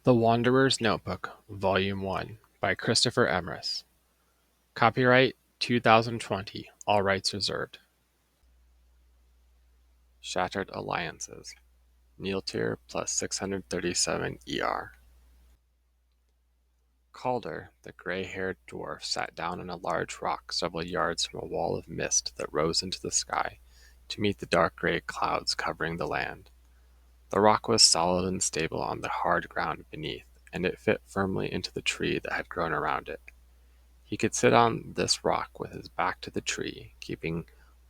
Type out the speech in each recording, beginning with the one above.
The Wanderer's Notebook, Volume 1, by Christopher Emrys. Copyright 2020, all rights reserved. Shattered Alliances. Neiltir plus 637 ER. Calder, the gray-haired dwarf, sat down on a large rock several yards from a wall of mist that rose into the sky to meet the dark gray clouds covering the land. The rock was solid and stable on the hard ground beneath, and it fit firmly into the tree that had grown around it. He could sit on this rock with his back to the tree, keeping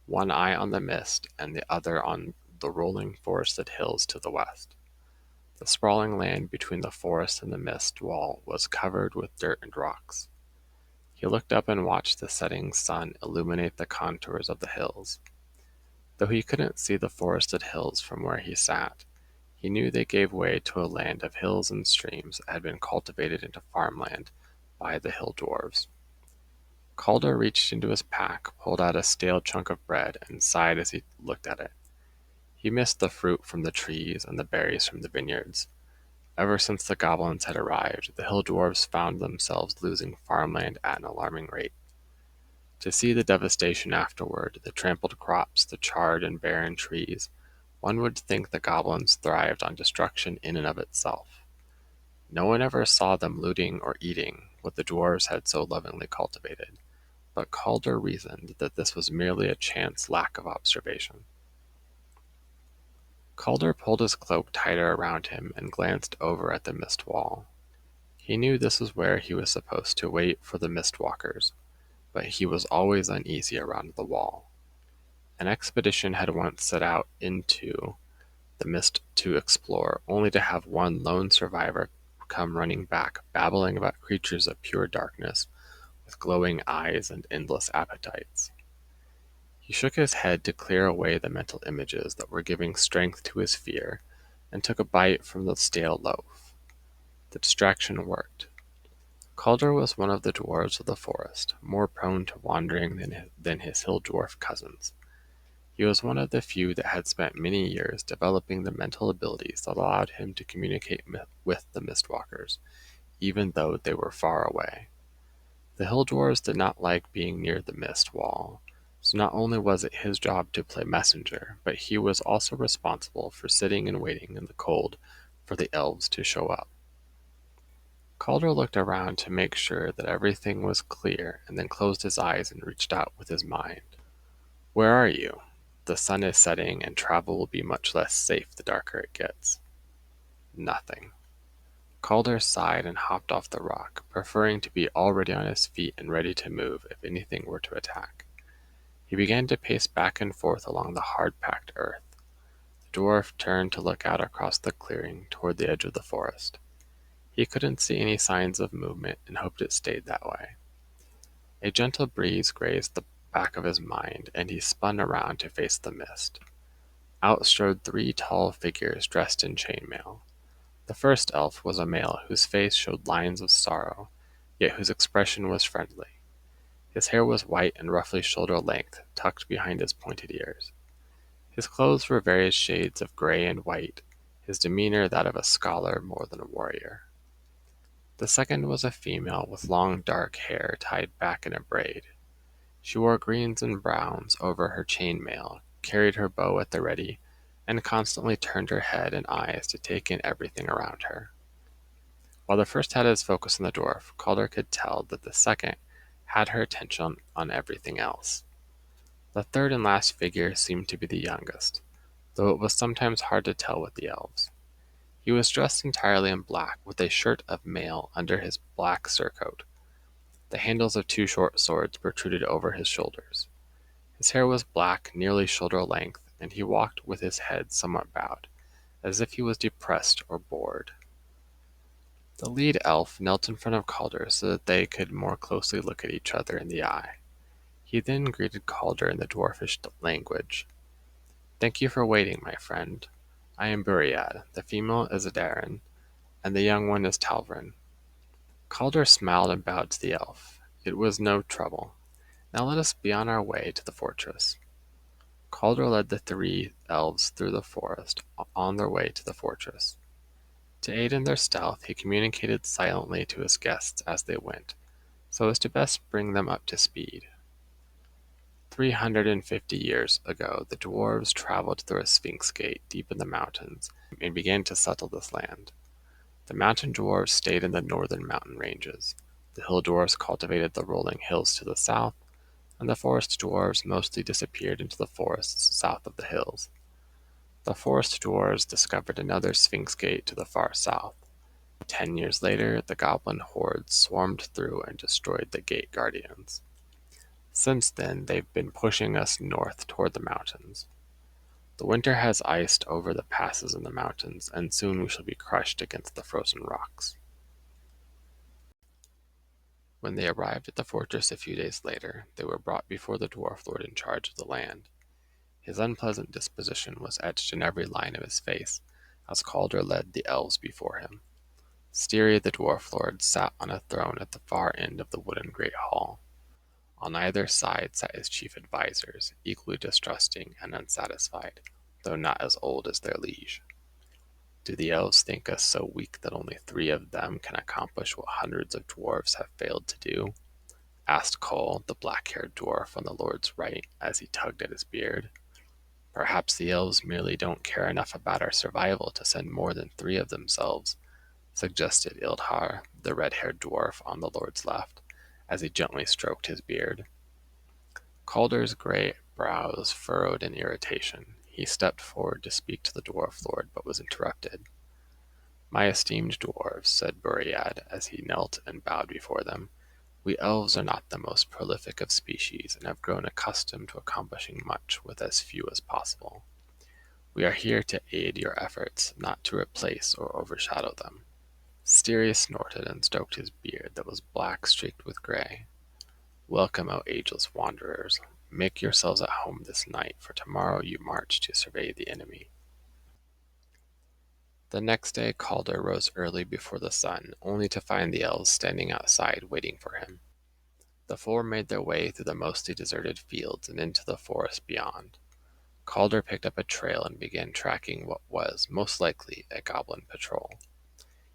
one eye on the mist and the other on the rolling forested hills to the west. The sprawling land between the forest and the mist wall was covered with dirt and rocks. He looked up and watched the setting sun illuminate the contours of the hills. Though he couldn't see the forested hills from where he sat, he knew they gave way to a land of hills and streams that had been cultivated into farmland by the hill dwarves. Calder reached into his pack, pulled out a stale chunk of bread, and sighed as he looked at it. He missed the fruit from the trees and the berries from the vineyards. Ever since the goblins had arrived, the hill dwarves found themselves losing farmland at an alarming rate. To see the devastation afterward, the trampled crops, the charred and barren trees, one would think the goblins thrived on destruction in and of itself. No one ever saw them looting or eating what the dwarves had so lovingly cultivated, but Calder reasoned that this was merely a chance lack of observation. Calder pulled his cloak tighter around him and glanced over at the mist wall. He knew this was where he was supposed to wait for the mist-walkers, but he was always uneasy around the wall. An expedition had once set out into the mist to explore, only to have one lone survivor come running back, babbling about creatures of pure darkness, with glowing eyes and endless appetites. He shook his head to clear away the mental images that were giving strength to his fear, and took a bite from the stale loaf. The distraction worked. Calder was one of the dwarves of the forest, more prone to wandering than his hill dwarf cousins. He was one of the few that had spent many years developing the mental abilities that allowed him to communicate with the Mistwalkers, even though they were far away. The hill dwarves did not like being near the mist wall, so not only was it his job to play messenger, but he was also responsible for sitting and waiting in the cold for the elves to show up. Calder looked around to make sure that everything was clear and then closed his eyes and reached out with his mind. Where are you? The sun is setting and travel will be much less safe the darker it gets. Nothing. Calder sighed and hopped off the rock, preferring to be already on his feet and ready to move if anything were to attack. He began to pace back and forth along the hard-packed earth. The dwarf turned to look out across the clearing toward the edge of the forest. He couldn't see any signs of movement and hoped it stayed that way. A gentle breeze grazed the back of his mind, and he spun around to face the mist. Out strode three tall figures dressed in chainmail. The first elf was a male whose face showed lines of sorrow, yet whose expression was friendly. His hair was white and roughly shoulder-length, tucked behind his pointed ears. His clothes were various shades of gray and white, his demeanor that of a scholar more than a warrior. The second was a female with long dark hair tied back in a braid. She wore greens and browns over her chainmail, carried her bow at the ready, and constantly turned her head and eyes to take in everything around her. While the first had his focus on the dwarf, Calder could tell that the second had her attention on everything else. The third and last figure seemed to be the youngest, though it was sometimes hard to tell with the elves. He was dressed entirely in black, with a shirt of mail under his black surcoat. The handles of two short swords protruded over his shoulders. His hair was black, nearly shoulder-length, and he walked with his head somewhat bowed, as if he was depressed or bored. The lead elf knelt in front of Calder so that they could more closely look at each other in the eye. He then greeted Calder in the dwarfish language. "Thank you for waiting, my friend. I am Buriad, the female is Adarin, and the young one is Talvrin." Calder smiled and bowed to the elf. It was no trouble. Now let us be on our way to the fortress. Calder led the three elves through the forest, on their way to the fortress. To aid in their stealth, he communicated silently to his guests as they went, so as to best bring them up to speed. 350 years ago, the dwarves traveled through a sphinx gate deep in the mountains and began to settle this land. The mountain dwarves stayed in the northern mountain ranges. The hill dwarves cultivated the rolling hills to the south, and the forest dwarves mostly disappeared into the forests south of the hills. The forest dwarves discovered another sphinx gate to the far south. 10 years later, the goblin hordes swarmed through and destroyed the gate guardians. Since then, they've been pushing us north toward the mountains. The winter has iced over the passes in the mountains, and soon we shall be crushed against the frozen rocks. When they arrived at the fortress a few days later, they were brought before the dwarf lord in charge of the land. His unpleasant disposition was etched in every line of his face, as Calder led the elves before him. Styria the dwarf lord sat on a throne at the far end of the wooden great hall. On either side sat his chief advisers, equally distrusting and unsatisfied, though not as old as their liege. Do the elves think us so weak that only 3 of them can accomplish what hundreds of dwarves have failed to do? Asked Cole, the black-haired dwarf on the lord's right, as he tugged at his beard. Perhaps the elves merely don't care enough about our survival to send more than 3 of themselves, suggested Ildhar, the red-haired dwarf on the lord's left, as he gently stroked his beard. Calder's gray brows furrowed in irritation. He stepped forward to speak to the dwarf lord, but was interrupted. "My esteemed dwarves," said Buriad, as he knelt and bowed before them, "we elves are not the most prolific of species, and have grown accustomed to accomplishing much with as few as possible. We are here to aid your efforts, not to replace or overshadow them." Styria snorted and stroked his beard that was black streaked with gray. "Welcome, O ageless wanderers. Make yourselves at home this night, for tomorrow you march to survey the enemy." The next day Calder rose early before the sun, only to find the elves standing outside waiting for him. The 4 made their way through the mostly deserted fields and into the forest beyond. Calder picked up a trail and began tracking what was, most likely, a goblin patrol.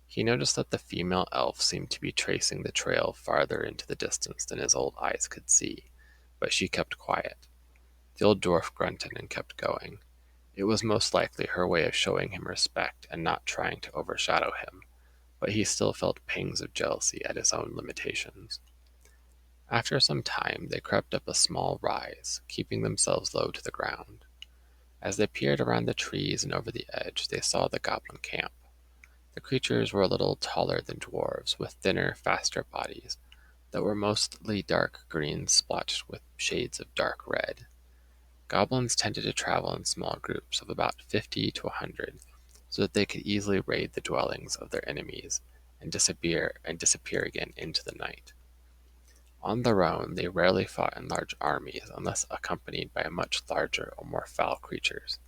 He noticed that the female elf seemed to be tracing the trail farther into the distance than his old eyes could see, but she kept quiet. The old dwarf grunted and kept going. It was most likely her way of showing him respect and not trying to overshadow him, but he still felt pangs of jealousy at his own limitations. After some time, they crept up a small rise, keeping themselves low to the ground. As they peered around the trees and over the edge, they saw the goblin camp. The creatures were a little taller than dwarves, with thinner, faster bodies that were mostly dark green splotched with shades of dark red. Goblins tended to travel in small groups of about 50 to 100, so that they could easily raid the dwellings of their enemies and disappear again into the night. On their own, they rarely fought in large armies unless accompanied by much larger or more foul creatures.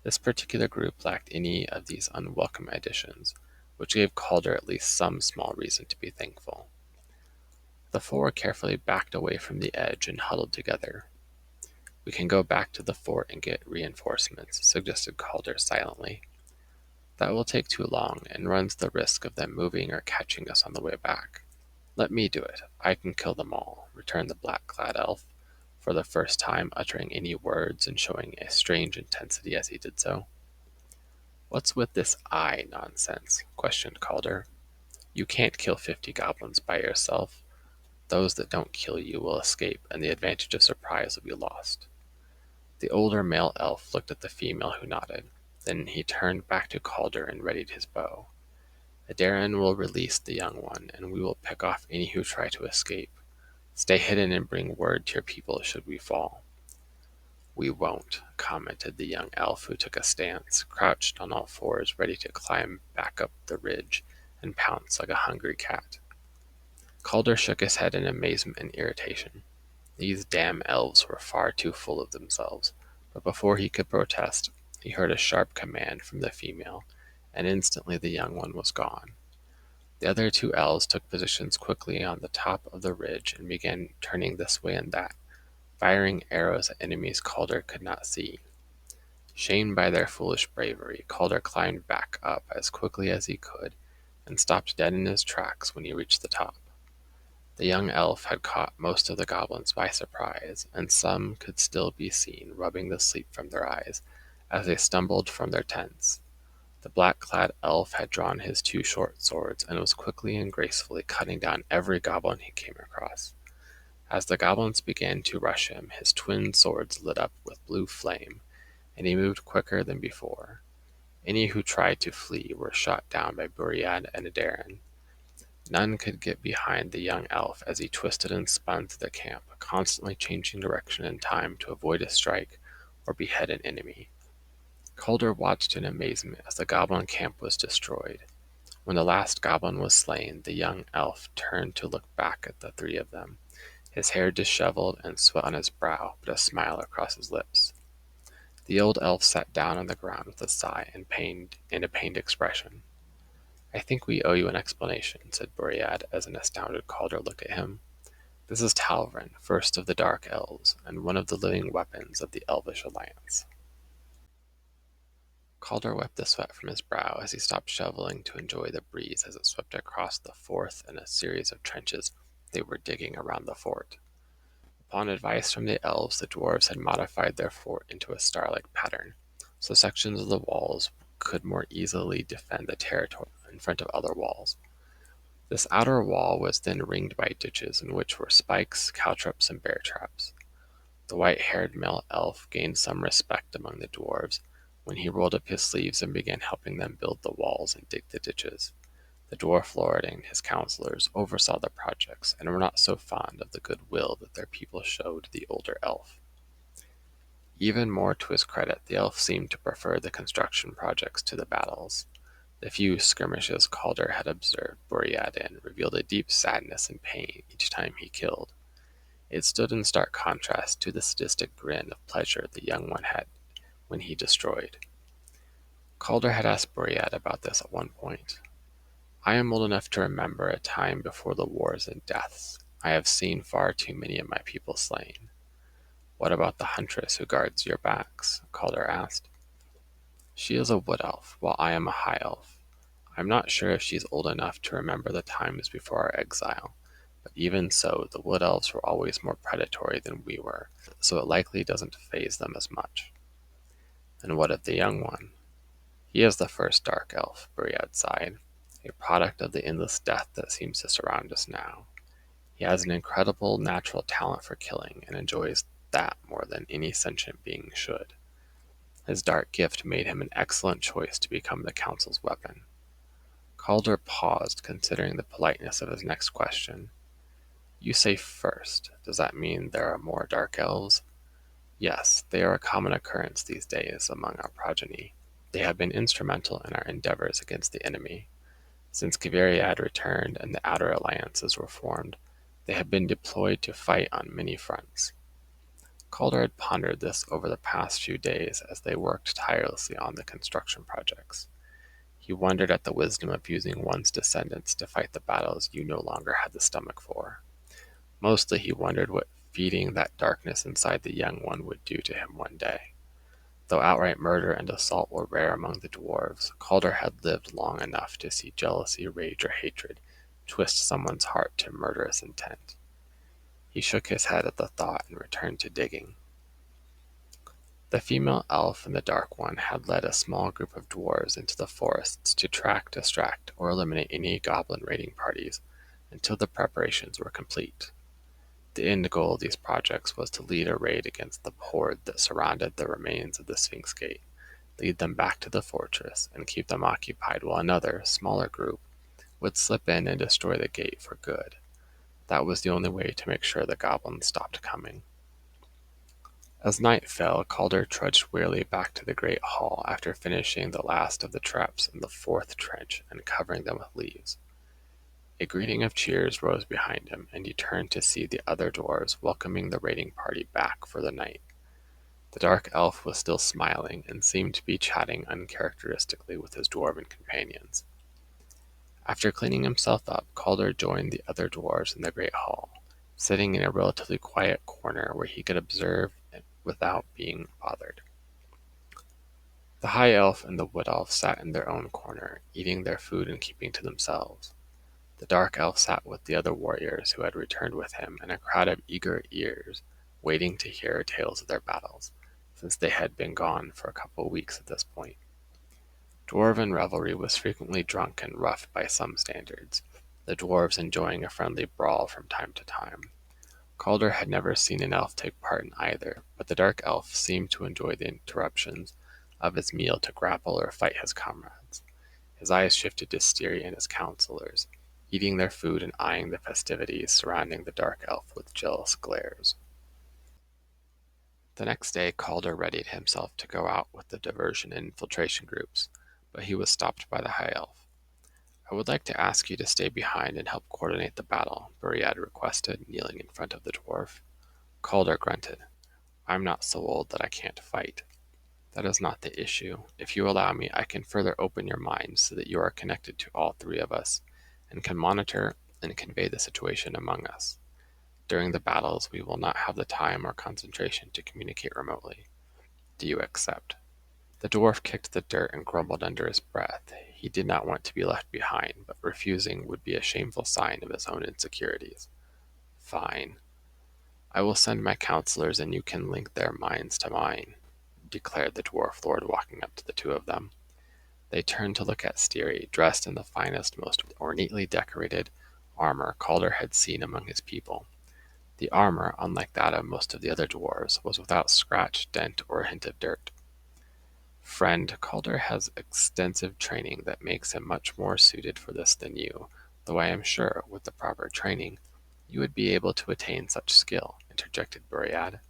This particular group lacked any of these unwelcome additions, which gave Calder at least some small reason to be thankful. The 4 carefully backed away from the edge and huddled together. "We can go back to the fort and get reinforcements," suggested Calder silently. "That will take too long, and runs the risk of them moving or catching us on the way back." "Let me do it. I can kill them all," returned the black-clad elf, for the first time uttering any words and showing a strange intensity as he did so. "What's with this "I" nonsense?" questioned Calder. "You can't kill 50 goblins by yourself. Those that don't kill you will escape, and the advantage of surprise will be lost." The older male elf looked at the female, who nodded. Then he turned back to Calder and readied his bow. "Adarin will release the young one, and we will pick off any who try to escape. Stay hidden and bring word to your people should we fall." "We won't," commented the young elf, who took a stance, crouched on all 4s, ready to climb back up the ridge and pounce like a hungry cat. Calder shook his head in amazement and irritation. These damn elves were far too full of themselves, but before he could protest, he heard a sharp command from the female, and instantly the young one was gone. The other 2 elves took positions quickly on the top of the ridge and began turning this way and that, firing arrows at enemies Calder could not see. Shamed by their foolish bravery, Calder climbed back up as quickly as he could and stopped dead in his tracks when he reached the top. The young elf had caught most of the goblins by surprise, and some could still be seen rubbing the sleep from their eyes as they stumbled from their tents. The black-clad elf had drawn his two short swords and was quickly and gracefully cutting down every goblin he came across. As the goblins began to rush him, his twin swords lit up with blue flame, and he moved quicker than before. Any who tried to flee were shot down by Buriad and Adarin. None could get behind the young elf as he twisted and spun through the camp, constantly changing direction and time to avoid a strike or behead an enemy. Calder watched in amazement as the goblin camp was destroyed. When the last goblin was slain, the young elf turned to look back at the three of them, his hair disheveled and sweat on his brow, but a smile across his lips. The old elf sat down on the ground with a sigh and a pained expression. "I think we owe you an explanation," said Boread, as an astounded Calder looked at him. "This is Talvrin, first of the Dark Elves, and one of the living weapons of the Elvish Alliance." Calder wiped the sweat from his brow as he stopped shoveling to enjoy the breeze as it swept across the fourth in a series of trenches they were digging around the fort. Upon advice from the elves, the dwarves had modified their fort into a star-like pattern, so sections of the walls could more easily defend the territory in front of other walls. This outer wall was then ringed by ditches in which were spikes, caltrops, and bear traps. The white-haired male elf gained some respect among the dwarves when he rolled up his sleeves and began helping them build the walls and dig the ditches. The dwarf lord and his counselors oversaw the projects and were not so fond of the good will that their people showed the older elf. Even more to his credit, the elf seemed to prefer the construction projects to the battles. The few skirmishes Calder had observed Boread in revealed a deep sadness and pain each time he killed. It stood in stark contrast to the sadistic grin of pleasure the young one had when he destroyed. Calder had asked Boread about this at one point. "I am old enough to remember a time before the wars and deaths. I have seen far too many of my people slain." "What about the huntress who guards your backs?" Calder asked. "She is a wood elf, while I am a high elf. I'm not sure if she's old enough to remember the times before our exile, but even so, the wood elves were always more predatory than we were, so it likely doesn't faze them as much." "And what of the young one?" "He is the first dark elf," Boread sighed, "a product of the endless death that seems to surround us now. He has an incredible natural talent for killing, and enjoys that more than any sentient being should. His dark gift made him an excellent choice to become the Council's weapon." Calder paused, considering the politeness of his next question. "You say first. Does that mean there are more dark elves?" "Yes, they are a common occurrence these days among our progeny. They have been instrumental in our endeavors against the enemy. Since Kiveriad returned and the outer alliances were formed, they have been deployed to fight on many fronts." Calder had pondered this over the past few days as they worked tirelessly on the construction projects. He wondered at the wisdom of using one's descendants to fight the battles you no longer had the stomach for. Mostly he wondered what feeding that darkness inside the young one would do to him one day. Though outright murder and assault were rare among the dwarves, Calder had lived long enough to see jealousy, rage, or hatred twist someone's heart to murderous intent. He shook his head at the thought and returned to digging. The female elf and the dark one had led a small group of dwarves into the forests to track, distract, or eliminate any goblin raiding parties until the preparations were complete. The end goal of these projects was to lead a raid against the horde that surrounded the remains of the Sphinx Gate, lead them back to the fortress, and keep them occupied while another, smaller group would slip in and destroy the gate for good. That was the only way to make sure the goblins stopped coming. As night fell, Calder trudged wearily back to the great hall after finishing the last of the traps in the fourth trench and covering them with leaves. A greeting of cheers rose behind him, and he turned to see the other dwarves welcoming the raiding party back for the night. The dark elf was still smiling, and seemed to be chatting uncharacteristically with his dwarven companions. After cleaning himself up, Calder joined the other dwarves in the great hall, sitting in a relatively quiet corner where he could observe without being bothered. The High Elf and the Wood Elf sat in their own corner, eating their food and keeping to themselves. The Dark Elf sat with the other warriors who had returned with him in a crowd of eager ears, waiting to hear tales of their battles, since they had been gone for a couple of weeks at this point. Dwarven revelry was frequently drunk and rough by some standards, the dwarves enjoying a friendly brawl from time to time. Calder had never seen an elf take part in either, but the Dark Elf seemed to enjoy the interruptions of his meal to grapple or fight his comrades. His eyes shifted to Styria and his counselors, eating their food and eyeing the festivities surrounding the Dark Elf with jealous glares. The next day Calder readied himself to go out with the diversion and infiltration groups, but he was stopped by the High Elf. "I would like to ask you to stay behind and help coordinate the battle," Buriad requested, kneeling in front of the dwarf. Calder grunted. "I'm not so old that I can't fight." "That is not the issue. If you allow me, I can further open your mind so that you are connected to all three of us, and can monitor and convey the situation among us. During the battles, we will not have the time or concentration to communicate remotely. Do you accept?" The dwarf kicked the dirt and grumbled under his breath. He did not want to be left behind, but refusing would be a shameful sign of his own insecurities. "Fine. I will send my counselors and you can link their minds to mine," declared the dwarf lord, walking up to the two of them. They turned to look at Styria, dressed in the finest, most ornately decorated armor Calder had seen among his people. The armor, unlike that of most of the other dwarves, was without scratch, dent, or a hint of dirt. "Friend, Calder has extensive training that makes him much more suited for this than you, though I am sure, with the proper training, you would be able to attain such skill," interjected Buriad.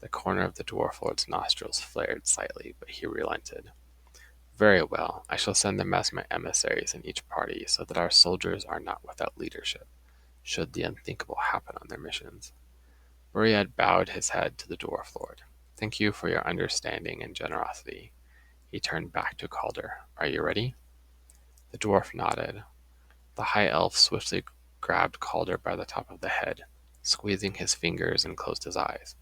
The corner of the dwarf lord's nostrils flared slightly, but he relented. "Very well, I shall send them as my emissaries in each party, so that our soldiers are not without leadership, should the unthinkable happen on their missions." Buriad bowed his head to the dwarf lord. "Thank you for your understanding and generosity." He turned back to Calder. "Are you ready?" The dwarf nodded. The high elf swiftly grabbed Calder by the top of the head, squeezing his fingers, and closed his eyes.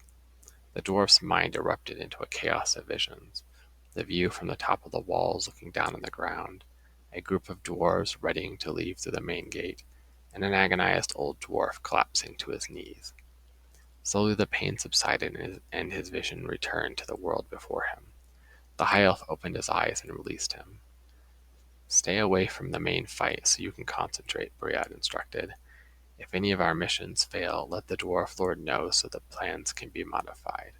The dwarf's mind erupted into a chaos of visions. The view from the top of the walls looking down on the ground, a group of dwarves readying to leave through the main gate, and an agonized old dwarf collapsing to his knees. Slowly the pain subsided and his vision returned to the world before him. The high elf opened his eyes and released him. "Stay away from the main fight so you can concentrate," Buriad instructed. "If any of our missions fail, let the dwarf lord know so the plans can be modified."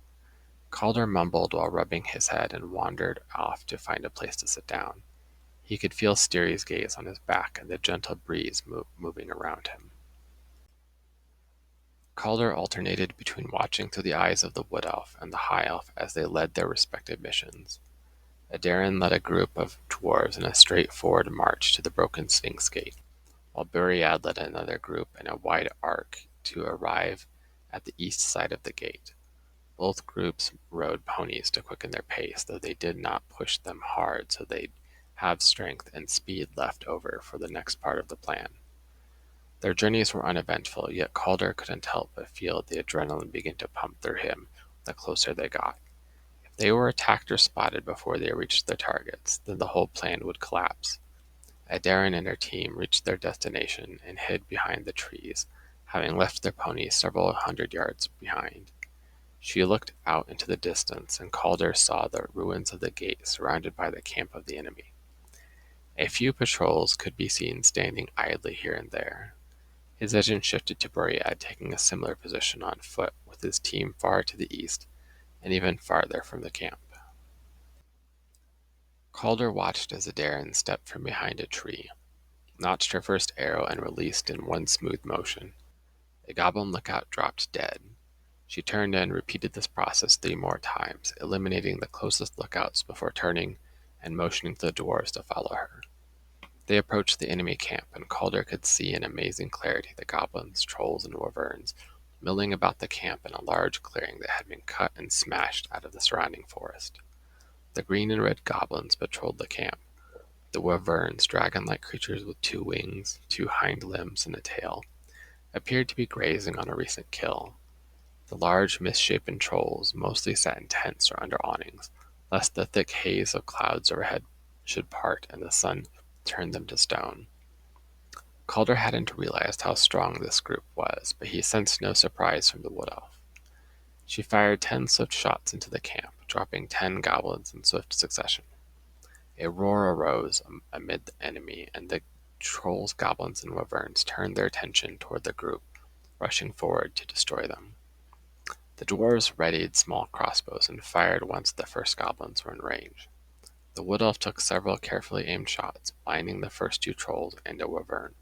Calder mumbled while rubbing his head and wandered off to find a place to sit down. He could feel Styria's gaze on his back and the gentle breeze moving around him. Calder alternated between watching through the eyes of the Wood Elf and the High Elf as they led their respective missions. Adarin led a group of dwarves in a straightforward march to the broken Sphinx Gate, while Buriad led another group in a wide arc to arrive at the east side of the gate. Both groups rode ponies to quicken their pace, though they did not push them hard so they'd have strength and speed left over for the next part of the plan. Their journeys were uneventful, yet Calder couldn't help but feel the adrenaline begin to pump through him the closer they got. If they were attacked or spotted before they reached their targets, then the whole plan would collapse. Adarin and her team reached their destination and hid behind the trees, having left their ponies several hundred yards behind. She looked out into the distance, and Calder saw the ruins of the gate surrounded by the camp of the enemy. A few patrols could be seen standing idly here and there. His vision shifted to Buriad, taking a similar position on foot, with his team far to the east and even farther from the camp. Calder watched as Adarin stepped from behind a tree, notched her first arrow, and released in one smooth motion. The goblin lookout dropped dead. She turned and repeated this process 3 more times, eliminating the closest lookouts before turning and motioning to the dwarves to follow her. They approached the enemy camp, and Calder could see in amazing clarity the goblins, trolls, and wyverns milling about the camp in a large clearing that had been cut and smashed out of the surrounding forest. The green and red goblins patrolled the camp. The wyverns, dragon-like creatures with 2 wings, 2 hind limbs, and a tail, appeared to be grazing on a recent kill. The large, misshapen trolls mostly sat in tents or under awnings, lest the thick haze of clouds overhead should part and the sun turn them to stone. Calder hadn't realized how strong this group was, but he sensed no surprise from the wood elf. She fired 10 swift shots into the camp, dropping 10 goblins in swift succession. A roar arose amid the enemy, and the trolls, goblins, and wyverns turned their attention toward the group, rushing forward to destroy them. The dwarves readied small crossbows and fired once the first goblins were in range. The wood elf took several carefully aimed shots, blinding the first 2 trolls and a wyvern.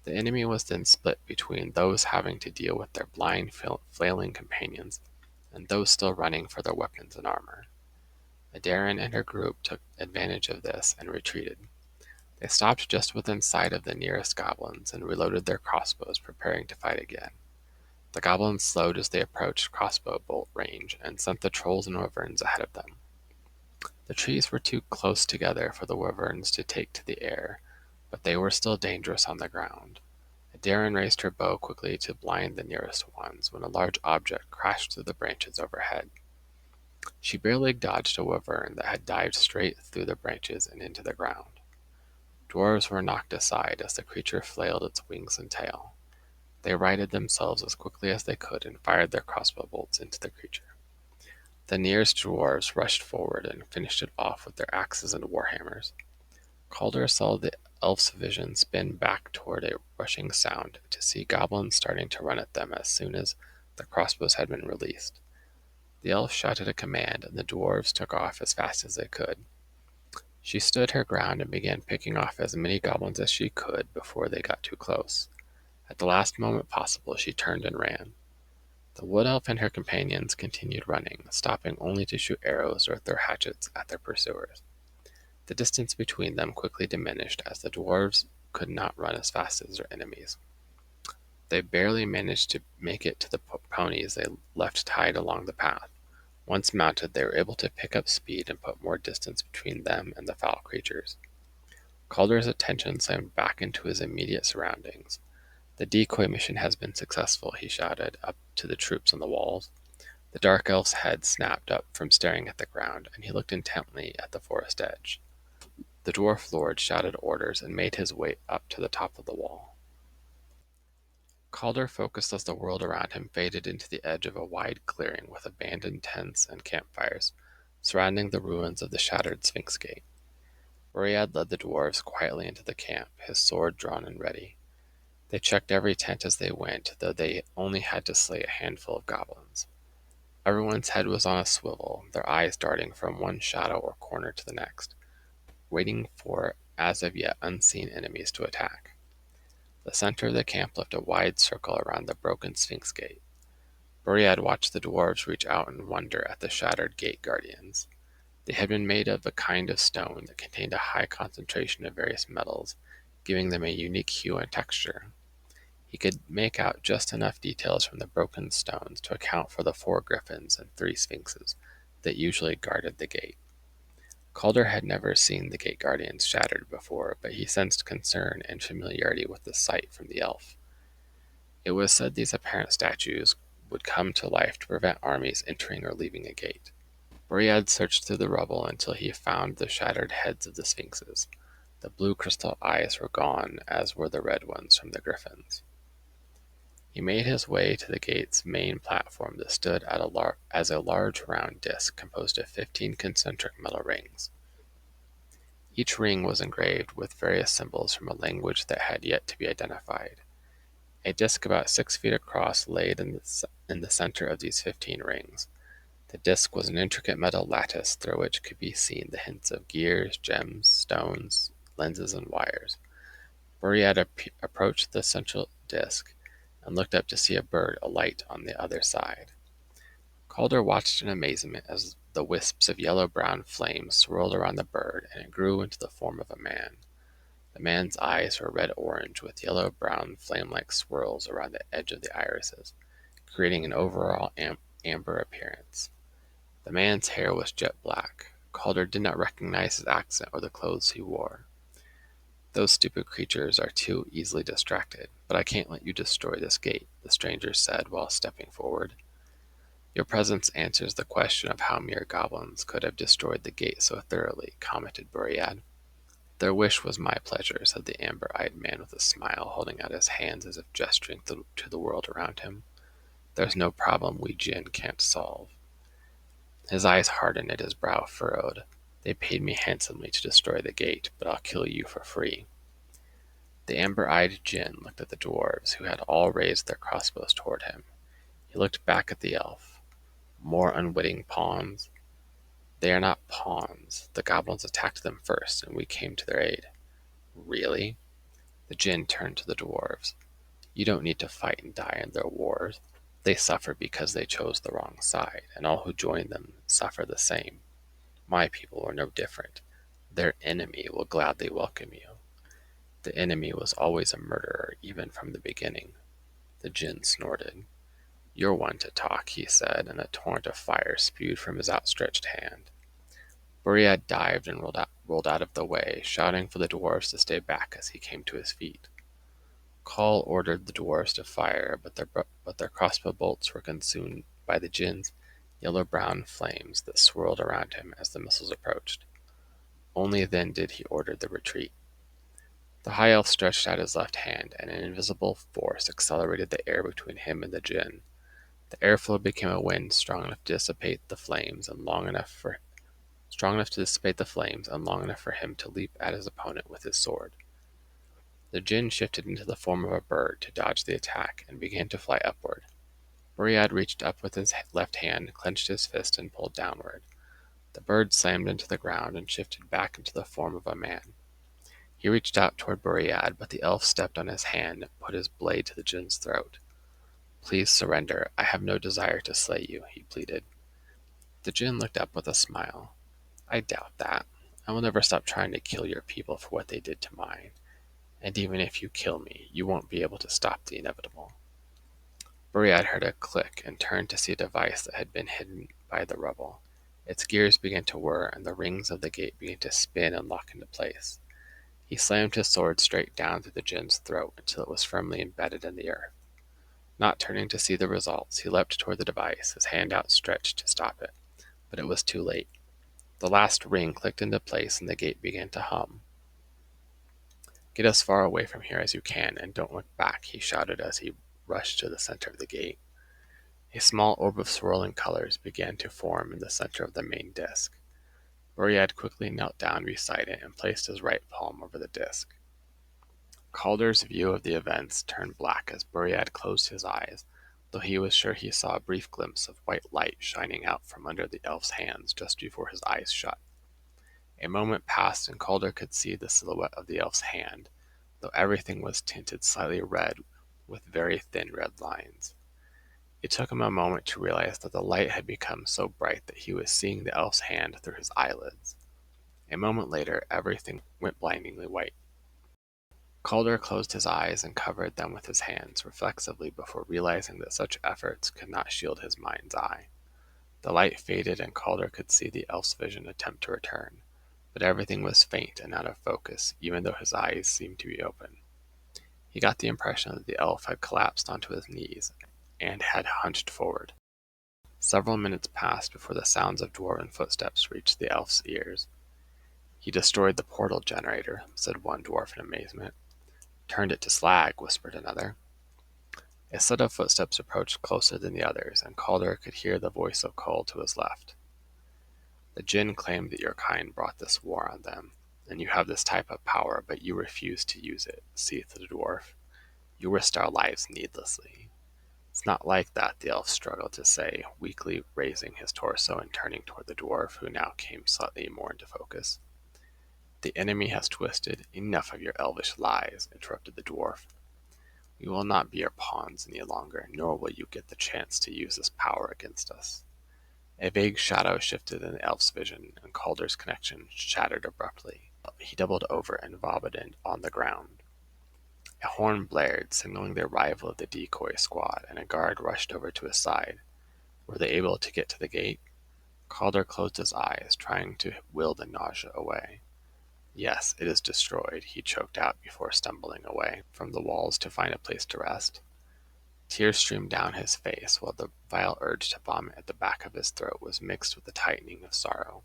The enemy was then split between those having to deal with their blind, flailing companions and those still running for their weapons and armor. Adarin and her group took advantage of this and retreated. They stopped just within sight of the nearest goblins and reloaded their crossbows, preparing to fight again. The goblins slowed as they approached crossbow bolt range and sent the trolls and wyverns ahead of them. The trees were too close together for the wyverns to take to the air, but they were still dangerous on the ground. Adarin raised her bow quickly to blind the nearest ones when a large object crashed through the branches overhead. She barely dodged a wyvern that had dived straight through the branches and into the ground. Dwarves were knocked aside as the creature flailed its wings and tail. They righted themselves as quickly as they could and fired their crossbow bolts into the creature. The nearest dwarves rushed forward and finished it off with their axes and warhammers. Calder saw the elf's vision spin back toward a rushing sound to see goblins starting to run at them as soon as the crossbows had been released. The elf shouted a command, and the dwarves took off as fast as they could. She stood her ground and began picking off as many goblins as she could before they got too close. At the last moment possible, she turned and ran. The wood elf and her companions continued running, stopping only to shoot arrows or throw hatchets at their pursuers. The distance between them quickly diminished as the dwarves could not run as fast as their enemies. They barely managed to make it to the ponies they left tied along the path. Once mounted, they were able to pick up speed and put more distance between them and the foul creatures. Calder's attention slammed back into his immediate surroundings. "The decoy mission has been successful," he shouted up to the troops on the walls. The dark elf's head snapped up from staring at the ground, and he looked intently at the forest edge. The dwarf lord shouted orders and made his way up to the top of the wall. Calder focused as the world around him faded into the edge of a wide clearing with abandoned tents and campfires, surrounding the ruins of the shattered Sphinx Gate. Boread led the dwarves quietly into the camp, his sword drawn and ready. They checked every tent as they went, though they only had to slay a handful of goblins. Everyone's head was on a swivel, their eyes darting from one shadow or corner to the next, waiting for as of yet unseen enemies to attack. The center of the camp left a wide circle around the broken Sphinx Gate. Boread watched the dwarves reach out in wonder at the shattered gate guardians. They had been made of a kind of stone that contained a high concentration of various metals, giving them a unique hue and texture. He could make out just enough details from the broken stones to account for the 4 griffins and 3 sphinxes that usually guarded the gate. Calder had never seen the gate guardians shattered before, but he sensed concern and familiarity with the sight from the elf. It was said these apparent statues would come to life to prevent armies entering or leaving a gate. Boread searched through the rubble until he found the shattered heads of the sphinxes. The blue crystal eyes were gone, as were the red ones from the griffins. He made his way to the gate's main platform that stood as a large round disc composed of 15 concentric metal rings. Each ring was engraved with various symbols from a language that had yet to be identified. A disc about 6 feet across laid in the center of these 15 rings. The disc was an intricate metal lattice through which could be seen the hints of gears, gems, stones, lenses, and wires. Boread approached the central disc and looked up to see a bird alight on the other side. Calder watched in amazement as the wisps of yellow-brown flame swirled around the bird, and it grew into the form of a man. The man's eyes were red-orange with yellow-brown flame-like swirls around the edge of the irises, creating an overall amber appearance. The man's hair was jet black. Calder did not recognize his accent or the clothes he wore. "Those stupid creatures are too easily distracted, but I can't let you destroy this gate," the stranger said while stepping forward. Your presence answers the question of how mere goblins could have destroyed the gate so thoroughly, commented Boread. Their wish was my pleasure, said the amber-eyed man with a smile, holding out his hands as if gesturing to the world around him. There's no problem we Jinn can't solve. His eyes hardened and his brow furrowed. They paid me handsomely to destroy the gate, but I'll kill you for free. The amber-eyed Jinn looked at the dwarves, who had all raised their crossbows toward him. He looked back at the elf. More unwitting pawns? They are not pawns. The goblins attacked them first, and we came to their aid. Really? The Jinn turned to the dwarves. You don't need to fight and die in their wars. They suffer because they chose the wrong side, and all who join them suffer the same. My people are no different. Their enemy will gladly welcome you. The enemy was always a murderer, even from the beginning. The Jinn snorted. You're one to talk, he said, and a torrent of fire spewed from his outstretched hand. Boread dived and rolled out of the way, shouting for the dwarves to stay back as he came to his feet. Call ordered the dwarves to fire, but their crossbow bolts were consumed by the Jinn's yellow-brown flames that swirled around him as the missiles approached. Only then did he order the retreat. The high elf stretched out his left hand, and an invisible force accelerated the air between him and the Jinn. The airflow became a wind strong enough to dissipate the flames and long enough for him to leap at his opponent with his sword. The Jinn shifted into the form of a bird to dodge the attack and began to fly upward. Boread reached up with his left hand, clenched his fist, and pulled downward. The bird slammed into the ground and shifted back into the form of a man. He reached out toward Boread, but the elf stepped on his hand and put his blade to the Jinn's throat. Please surrender. I have no desire to slay you, he pleaded. The Jinn looked up with a smile. I doubt that. I will never stop trying to kill your people for what they did to mine. And even if you kill me, you won't be able to stop the inevitable. Boread heard a click and turned to see a device that had been hidden by the rubble. Its gears began to whir, and the rings of the gate began to spin and lock into place. He slammed his sword straight down through the Jinn's throat until it was firmly embedded in the earth. Not turning to see the results, he leapt toward the device, his hand outstretched to stop it. But it was too late. The last ring clicked into place, and the gate began to hum. Get as far away from here as you can, and don't look back, he shouted as he rushed to the center of the gate. A small orb of swirling colors began to form in the center of the main disc. Boread quickly knelt down beside it and placed his right palm over the disc. Calder's view of the events turned black as Boread closed his eyes, though he was sure he saw a brief glimpse of white light shining out from under the elf's hands just before his eyes shut. A moment passed and Calder could see the silhouette of the elf's hand, though everything was tinted slightly red with very thin red lines. It took him a moment to realize that the light had become so bright that he was seeing the elf's hand through his eyelids. A moment later, everything went blindingly white. Calder closed his eyes and covered them with his hands reflexively before realizing that such efforts could not shield his mind's eye. The light faded and Calder could see the elf's vision attempt to return, but everything was faint and out of focus, even though his eyes seemed to be open. He got the impression that the elf had collapsed onto his knees and had hunched forward. Several minutes passed before the sounds of dwarven footsteps reached the elf's ears. He destroyed the portal generator, said one dwarf in amazement. Turned it to slag, whispered another. A set of footsteps approached closer than the others, and Calder could hear the voice of Cole to his left. The Jinn claimed that your kind brought this war on them, and you have this type of power, but you refuse to use it, seethed the dwarf. You risked our lives needlessly. It's not like that, the elf struggled to say, weakly raising his torso and turning toward the dwarf, who now came slightly more into focus. The enemy has twisted. Enough of your elvish lies, interrupted the dwarf. We will not be your pawns any longer, nor will you get the chance to use this power against us. A vague shadow shifted in the elf's vision, and Calder's connection shattered abruptly. He doubled over and vomited on the ground. A horn blared, signaling the arrival of the decoy squad, and a guard rushed over to his side. Were they able to get to the gate? Calder closed his eyes, trying to will the nausea away. Yes, it is destroyed, he choked out before stumbling away from the walls to find a place to rest. Tears streamed down his face, while the vile urge to vomit at the back of his throat was mixed with a tightening of sorrow.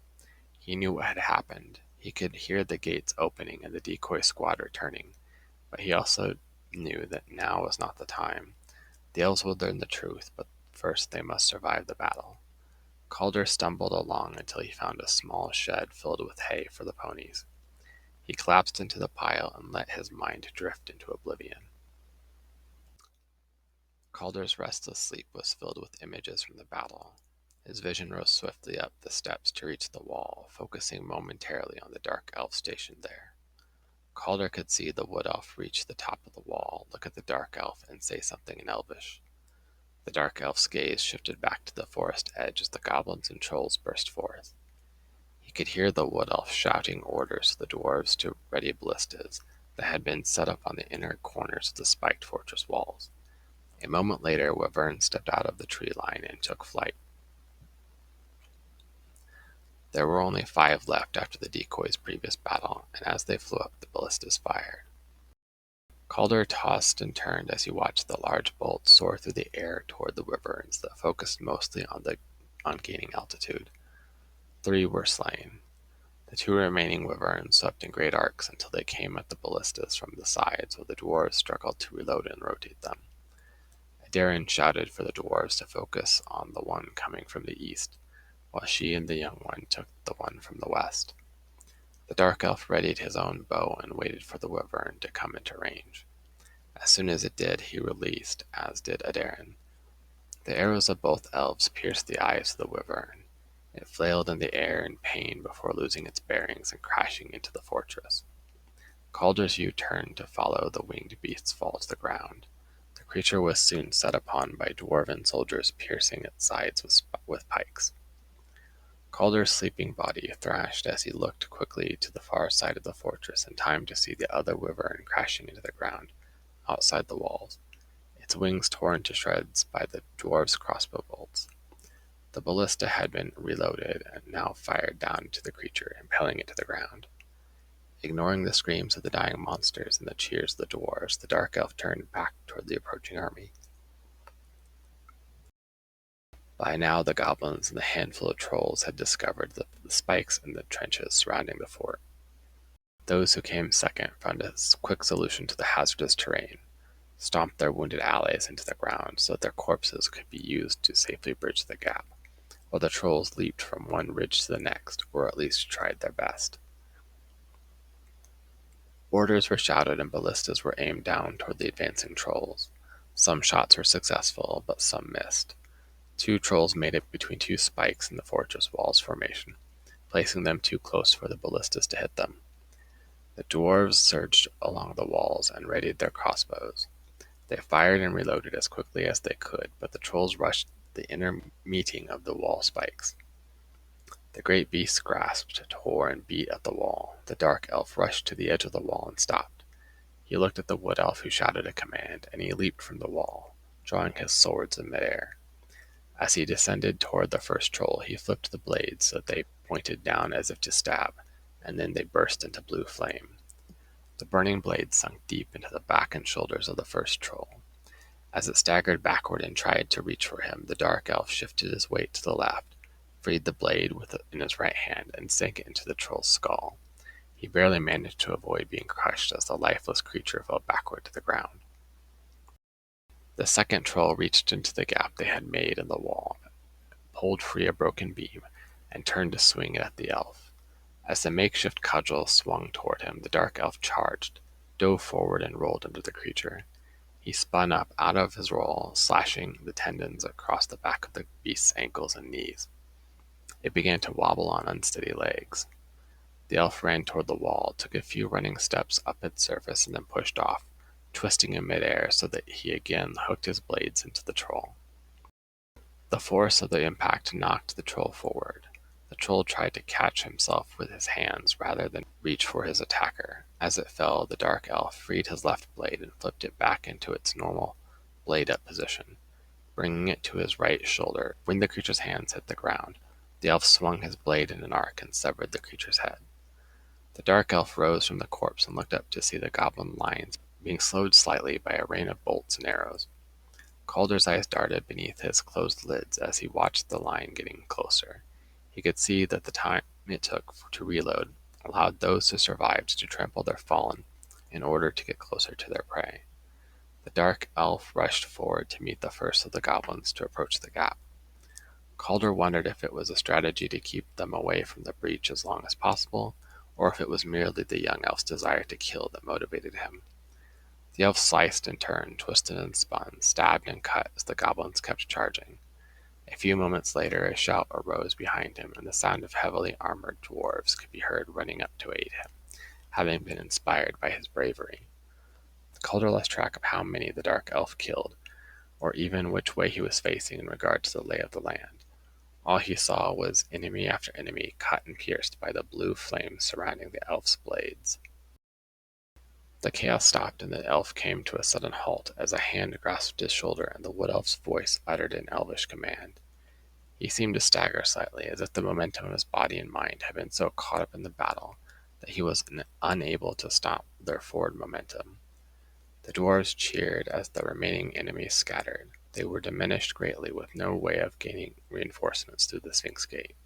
He knew what had happened. He could hear the gates opening and the decoy squad returning, but he also knew that now was not the time. The elves would learn the truth, but first they must survive the battle. Calder stumbled along until he found a small shed filled with hay for the ponies. He collapsed into the pile and let his mind drift into oblivion. Calder's restless sleep was filled with images from the battle. His vision rose swiftly up the steps to reach the wall, focusing momentarily on the dark elf stationed there. Calder could see the wood elf reach the top of the wall, look at the dark elf, and say something in Elvish. The dark elf's gaze shifted back to the forest edge as the goblins and trolls burst forth. He could hear the wood elf shouting orders to the dwarves to ready ballistas that had been set up on the inner corners of the spiked fortress walls. A moment later, Wyvern stepped out of the tree line and took flight. There were only 5 left after the decoy's previous battle, and as they flew up, the ballistas fired. Calder tossed and turned as he watched the large bolts soar through the air toward the wyverns that focused mostly on gaining altitude. 3 were slain. The 2 remaining wyverns swept in great arcs until they came at the ballistas from the sides, while the dwarves struggled to reload and rotate them. Darren shouted for the dwarves to focus on the one coming from the east, while she and the young one took the one from the west. The dark elf readied his own bow and waited for the wyvern to come into range. As soon as it did, he released, as did Adarin. The arrows of both elves pierced the eyes of the wyvern. It flailed in the air in pain before losing its bearings and crashing into the fortress. Calder's view turned to follow the winged beast's fall to the ground. The creature was soon set upon by dwarven soldiers piercing its sides with pikes. Calder's sleeping body thrashed as he looked quickly to the far side of the fortress in time to see the other wyvern crashing into the ground outside the walls, its wings torn to shreds by the dwarves' crossbow bolts. The ballista had been reloaded and now fired down to the creature, impaling it to the ground. Ignoring the screams of the dying monsters and the cheers of the dwarves, the dark elf turned back toward the approaching army. By now the goblins and the handful of trolls had discovered the spikes in the trenches surrounding the fort. Those who came second found a quick solution to the hazardous terrain: stomped their wounded allies into the ground so that their corpses could be used to safely bridge the gap, while the trolls leaped from one ridge to the next, or at least tried their best. Orders were shouted and ballistas were aimed down toward the advancing trolls. Some shots were successful, but some missed. 2 trolls made it between 2 spikes in the fortress walls formation, placing them too close for the ballistas to hit them. The dwarves surged along the walls and readied their crossbows. They fired and reloaded as quickly as they could, but the trolls rushed the inner meeting of the wall spikes. The great beast grasped, tore, and beat at the wall. The dark elf rushed to the edge of the wall and stopped. He looked at the wood elf who shouted a command, and he leaped from the wall, drawing his swords in midair. As he descended toward the first troll, he flipped the blades so that they pointed down as if to stab, and then they burst into blue flame. The burning blade sunk deep into the back and shoulders of the first troll. As it staggered backward and tried to reach for him, the dark elf shifted his weight to the left, freed the blade in his right hand, and sank it into the troll's skull. He barely managed to avoid being crushed as the lifeless creature fell backward to the ground. The second troll reached into the gap they had made in the wall, pulled free a broken beam, and turned to swing it at the elf. As the makeshift cudgel swung toward him, the dark elf charged, dove forward, and rolled into the creature. He spun up out of his roll, slashing the tendons across the back of the beast's ankles and knees. It began to wobble on unsteady legs. The elf ran toward the wall, took a few running steps up its surface, and then pushed off, twisting in midair so that he again hooked his blades into the troll. The force of the impact knocked the troll forward. The troll tried to catch himself with his hands rather than reach for his attacker. As it fell, the dark elf freed his left blade and flipped it back into its normal blade-up position, bringing it to his right shoulder. When the creature's hands hit the ground, the elf swung his blade in an arc and severed the creature's head. The dark elf rose from the corpse and looked up to see the goblin lines being slowed slightly by a rain of bolts and arrows. Calder's eyes darted beneath his closed lids as he watched the line getting closer. He could see that the time it took to reload allowed those who survived to trample their fallen in order to get closer to their prey. The dark elf rushed forward to meet the first of the goblins to approach the gap. Calder wondered if it was a strategy to keep them away from the breach as long as possible, or if it was merely the young elf's desire to kill that motivated him. The elf sliced and turned, twisted and spun, stabbed and cut as the goblins kept charging. A few moments later a shout arose behind him, and the sound of heavily armored dwarves could be heard running up to aid him, having been inspired by his bravery. Calder lost track of how many the dark elf killed, or even which way he was facing in regard to the lay of the land. All he saw was enemy after enemy cut and pierced by the blue flames surrounding the elf's blades. The chaos stopped, and the elf came to a sudden halt as a hand grasped his shoulder and the wood elf's voice uttered an elvish command. He seemed to stagger slightly, as if the momentum of his body and mind had been so caught up in the battle that he was unable to stop their forward momentum. The dwarves cheered as the remaining enemies scattered. They were diminished greatly, with no way of gaining reinforcements through the Sphinx Gate.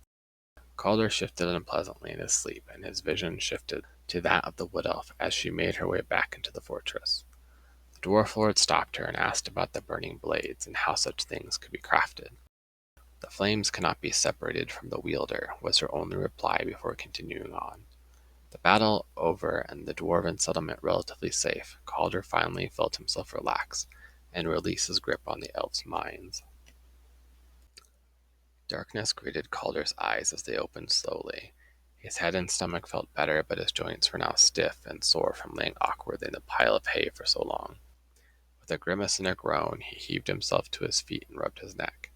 Calder shifted unpleasantly in his sleep, and his vision shifted to that of the wood elf as she made her way back into the fortress. The dwarf lord stopped her and asked about the burning blades and how such things could be crafted. The flames cannot be separated from the wielder, was her only reply before continuing on. The battle over and the dwarven settlement relatively safe, Calder finally felt himself relax and release his grip on the elves' minds. Darkness greeted Calder's eyes as they opened slowly. His head and stomach felt better, but his joints were now stiff and sore from laying awkwardly in the pile of hay for so long. With a grimace and a groan, he heaved himself to his feet and rubbed his neck.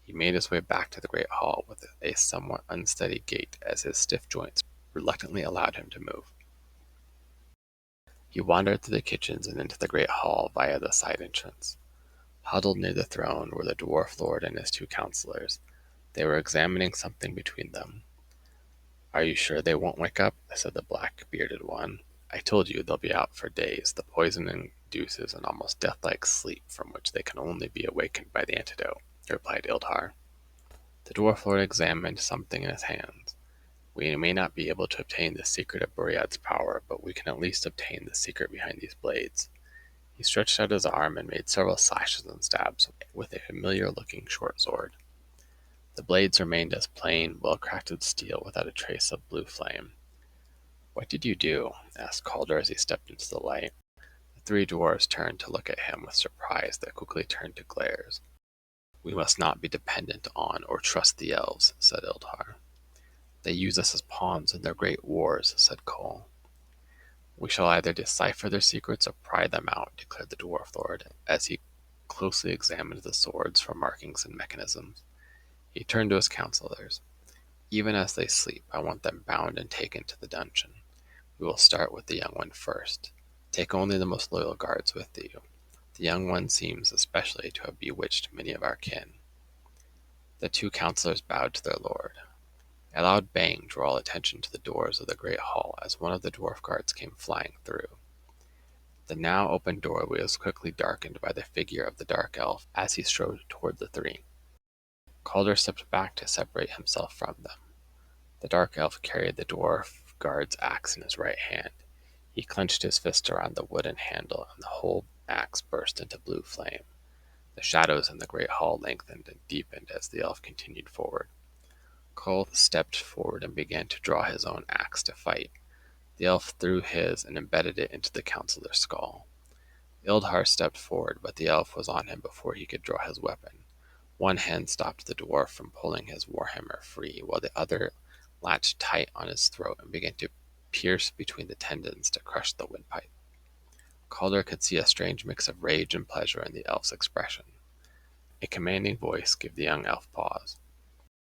He made his way back to the great hall with a somewhat unsteady gait as his stiff joints reluctantly allowed him to move. He wandered through the kitchens and into the great hall via the side entrance. Huddled near the throne were the dwarf lord and his two counselors. They were examining something between them. "Are you sure they won't wake up?" said the black-bearded one. "I told you they'll be out for days. The poison induces an almost death-like sleep from which they can only be awakened by the antidote," replied Ildhar. The dwarf lord examined something in his hands. "We may not be able to obtain the secret of Boread's power, but we can at least obtain the secret behind these blades." He stretched out his arm and made several slashes and stabs with a familiar-looking short sword. The blades remained as plain, well-crafted steel without a trace of blue flame. "What did you do?" asked Calder as he stepped into the light. The three dwarves turned to look at him with surprise that quickly turned to glares. "We must not be dependent on or trust the elves," said Ildhar. "They use us as pawns in their great wars," said Cole. "We shall either decipher their secrets or pry them out," declared the dwarf lord, as he closely examined the swords for markings and mechanisms. He turned to his counselors. "Even as they sleep, I want them bound and taken to the dungeon. We will start with the young one first. Take only the most loyal guards with you. The young one seems especially to have bewitched many of our kin." The two counselors bowed to their lord. A loud bang drew all attention to the doors of the great hall as one of the dwarf guards came flying through. The now open doorway was quickly darkened by the figure of the dark elf as he strode toward the three. Calder stepped back to separate himself from them. The dark elf carried the dwarf guard's axe in his right hand. He clenched his fist around the wooden handle, and the whole axe burst into blue flame. The shadows in the great hall lengthened and deepened as the elf continued forward. Cole stepped forward and began to draw his own axe to fight. The elf threw his and embedded it into the counselor's skull. Ildhar stepped forward, but the elf was on him before he could draw his weapon. One hand stopped the dwarf from pulling his warhammer free, while the other latched tight on his throat and began to pierce between the tendons to crush the windpipe. Calder could see a strange mix of rage and pleasure in the elf's expression. A commanding voice gave the young elf pause.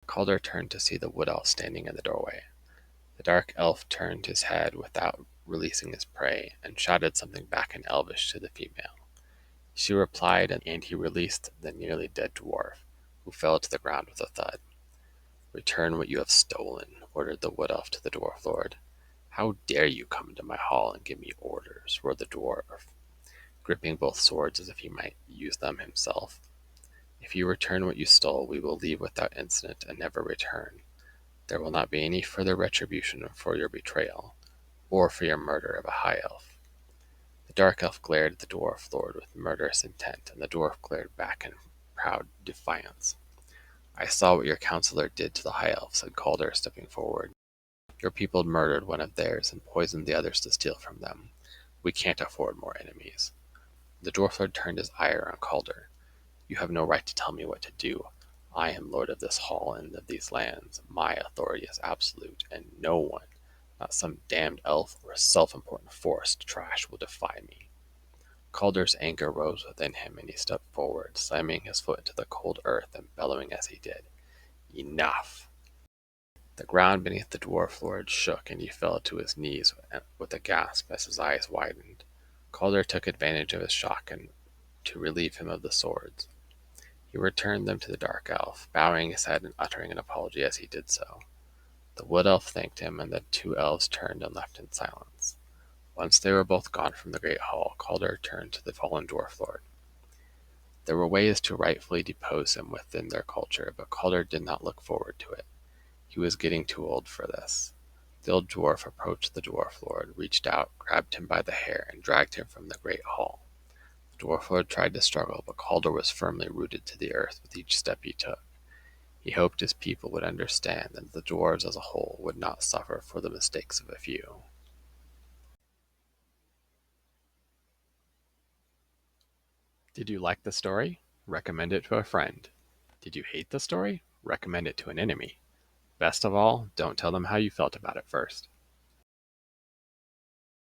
Calder turned to see the wood elf standing in the doorway. The dark elf turned his head without releasing his prey, and shouted something back in Elvish to the female. She replied, and he released the nearly dead dwarf, who fell to the ground with a thud. "Return what you have stolen," ordered the wood elf to the dwarf lord. "How dare you come into my hall and give me orders?" roared the dwarf. gripping both swords as if he might use them himself. "If you return what you stole, we will leave without incident and never return. There will not be any further retribution for your betrayal, or for your murder of a high elf." The dark elf glared at the dwarf lord with murderous intent, and the dwarf glared back in proud defiance. "I saw what your counselor did to the high elf," said Calder, stepping forward. "Your people murdered one of theirs and poisoned the others to steal from them. We can't afford more enemies." The dwarf lord turned his ire on Calder. "You have no right to tell me what to do. I am lord of this hall and of these lands. My authority is absolute, and no one, not some damned elf or self-important forest trash, will defy me." Calder's anger rose within him, and he stepped forward, slamming his foot into the cold earth and bellowing as he did, "Enough!" The ground beneath the dwarf lord shook, and he fell to his knees with a gasp as his eyes widened. Calder took advantage of his shock to relieve him of the swords. He returned them to the dark elf, bowing his head and uttering an apology as he did so. The wood elf thanked him, and the two elves turned and left in silence. Once they were both gone from the great hall, Calder turned to the fallen dwarf lord. There were ways to rightfully depose him within their culture, but Calder did not look forward to it. He was getting too old for this. The old dwarf approached the dwarf lord, reached out, grabbed him by the hair, and dragged him from the great hall. The dwarf lord tried to struggle, but Calder was firmly rooted to the earth with each step he took. He hoped his people would understand that the dwarves as a whole would not suffer for the mistakes of a few. Did you like the story? Recommend it to a friend. Did you hate the story? Recommend it to an enemy. Best of all, don't tell them how you felt about it first.